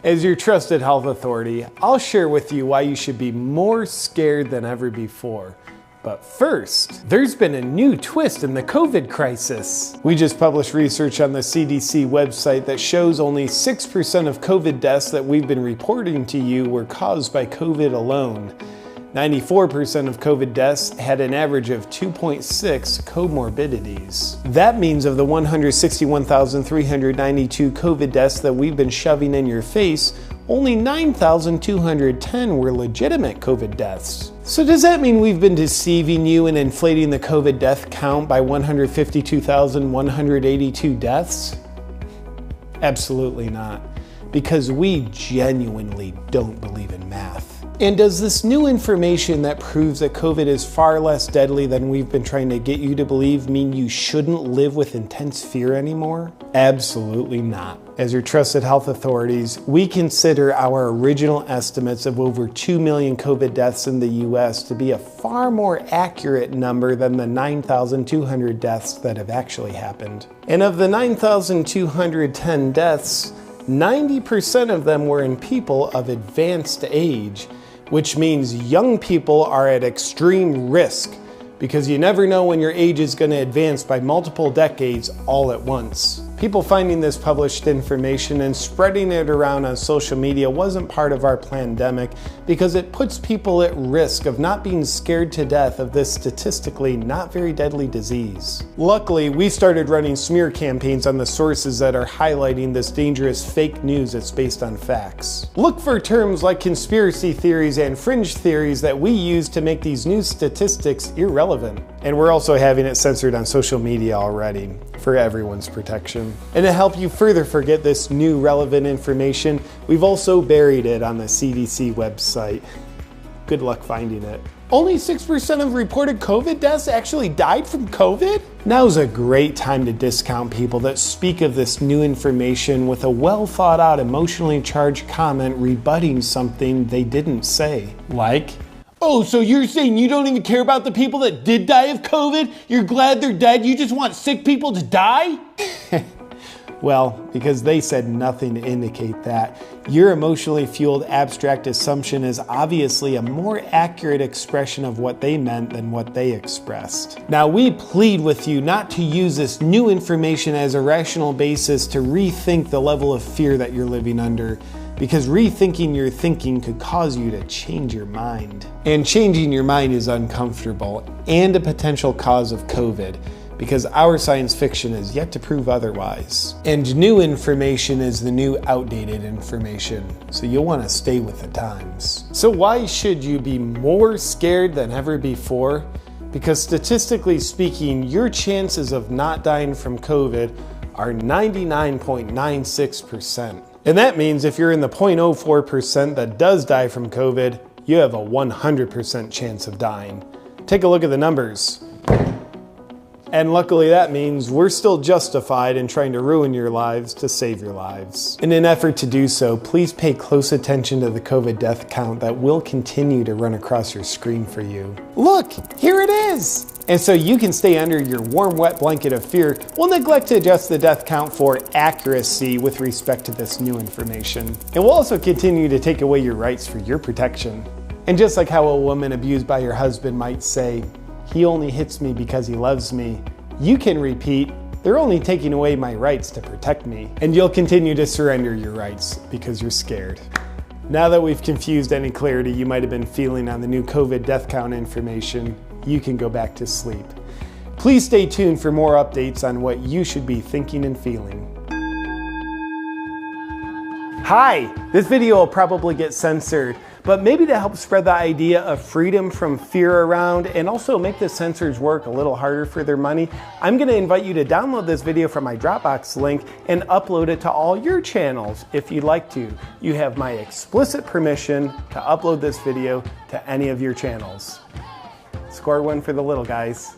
As your trusted health authority, I'll share with you why you should be more scared than ever before. But first, there's been a new twist in the COVID crisis. We just published research on the CDC website that shows only 6% of COVID deaths that we've been reporting to you were caused by COVID alone. 94% of COVID deaths had an average of 2.6 comorbidities. That means of the 161,392 COVID deaths that we've been shoving in your face, only 9,210 were legitimate COVID deaths. So does that mean we've been deceiving you and inflating the COVID death count by 152,182 deaths? Absolutely not, because we genuinely don't believe in math. And does this new information that proves that COVID is far less deadly than we've been trying to get you to believe mean you shouldn't live with intense fear anymore? Absolutely not. As your trusted health authorities, we consider our original estimates of over 2 million COVID deaths in the US to be a far more accurate number than the 9,200 deaths that have actually happened. And of the 9,210 deaths, 90% of them were in people of advanced age, which means young people are at extreme risk because you never know when your age is going to advance by multiple decades all at once. People finding this published information and spreading it around on social media wasn't part of our pandemic because it puts people at risk of not being scared to death of this statistically not very deadly disease. Luckily, we started running smear campaigns on the sources that are highlighting this dangerous fake news that's based on facts. Look for terms like conspiracy theories and fringe theories that we use to make these news statistics irrelevant. And we're also having it censored on social media already for everyone's protection. And to help you further forget this new relevant information, we've also buried it on the CDC website. Good luck finding it. Only 6% of reported COVID deaths actually died from COVID? Now's a great time to discount people that speak of this new information with a well thought out, emotionally charged comment rebutting something they didn't say. Like, oh, so you're saying you don't even care about the people that did die of COVID? You're glad they're dead? You just want sick people to die? Well, because they said nothing to indicate that. Your emotionally fueled abstract assumption is obviously a more accurate expression of what they meant than what they expressed. Now, we plead with you not to use this new information as a rational basis to rethink the level of fear that you're living under, because rethinking your thinking could cause you to change your mind. And changing your mind is uncomfortable and a potential cause of COVID, because our science fiction is yet to prove otherwise. And new information is the new outdated information, so you'll want to stay with the times. So why should you be more scared than ever before? Because statistically speaking, your chances of not dying from COVID are 99.96%. And that means if you're in the 0.04% that does die from COVID, you have a 100% chance of dying. Take a look at the numbers. And luckily that means we're still justified in trying to ruin your lives to save your lives. In an effort to do so, please pay close attention to the COVID death count that will continue to run across your screen for you. Look, here it is! And so you can stay under your warm, wet blanket of fear, we'll neglect to adjust the death count for accuracy with respect to this new information. And we'll also continue to take away your rights for your protection. And just like how a woman abused by her husband might say, "He only hits me because he loves me," you can repeat, "They're only taking away my rights to protect me." And you'll continue to surrender your rights because you're scared. Now that we've confused any clarity you might have been feeling on the new COVID death count information, you can go back to sleep. Please stay tuned for more updates on what you should be thinking and feeling. Hi, this video will probably get censored, but maybe to help spread the idea of freedom from fear around and also make the censors work a little harder for their money, I'm going to invite you to download this video from my Dropbox link and upload it to all your channels if you'd like to. You have my explicit permission to upload this video to any of your channels. Score one for the little guys.